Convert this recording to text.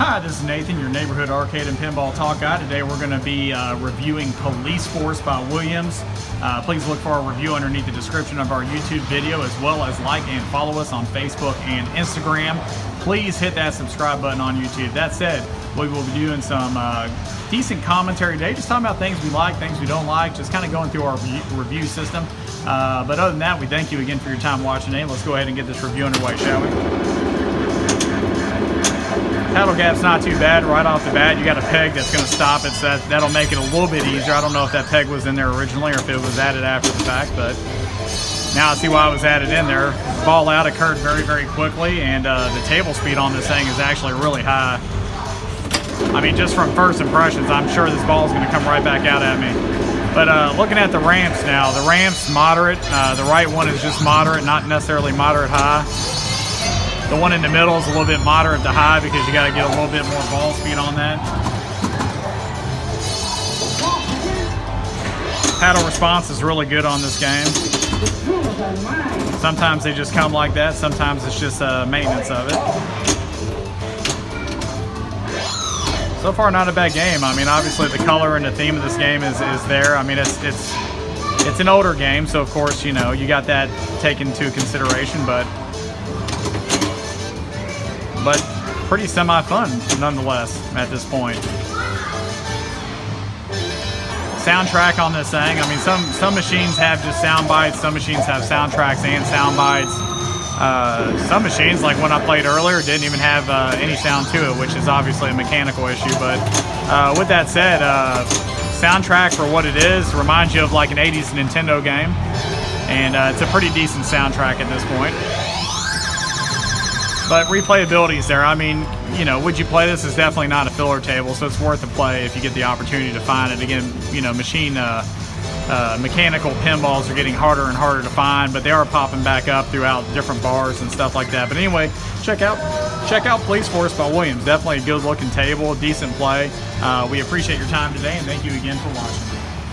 Hi, this is Nathan, your neighborhood arcade and pinball talk guy. Today we're going to be reviewing Police Force by Williams. Please look for our review underneath the description of our YouTube video, as well as like and follow us on Facebook and Instagram. Please hit that subscribe button on YouTube. That said, we will be doing some decent commentary today, just talking about things we like, things we don't like, just kind of going through our review system. But other than that, we thank you again for your time watching today. Let's go ahead and get this review underway, shall we? Paddle gap's not too bad right off the bat. You got a peg that's going to stop it, so that'll make it a little bit easier. I don't know if that peg was in there originally or if it was added after the fact, but now I see why it was added in there. Ball out occurred very, very quickly, and the table speed on this thing is actually really high. I mean, just from first impressions, I'm sure this ball is going to come right back out at me. But looking at the ramps now, the ramp's moderate. The right one is just moderate, not necessarily moderate high. The one in the middle is a little bit moderate to high because you got to get a little bit more ball speed on that. Paddle response is really good on this game. Sometimes they just come like that. Sometimes it's just maintenance of it. So far, not a bad game. I mean, obviously the color and the theme of this game is there. I mean, it's an older game, so of course, you know, you got that taken into consideration, but pretty semi-fun nonetheless at this point. Soundtrack on this thing, I mean, some machines have just sound bites, some machines have soundtracks and sound bites. Some machines, like one I played earlier, didn't even have any sound to it, which is obviously a mechanical issue. But with that said, soundtrack for what it is reminds you of like an 80s Nintendo game, and it's a pretty decent soundtrack at this point. But replayability is there. I mean, you know, would you play this? Is definitely not a filler table, so it's worth the play if you get the opportunity to find it. Again, you know, mechanical pinballs are getting harder and harder to find, but they are popping back up throughout different bars and stuff like that. But anyway, check out Police Force by Williams. Definitely a good looking table, decent play. We appreciate your time today, and thank you again for watching.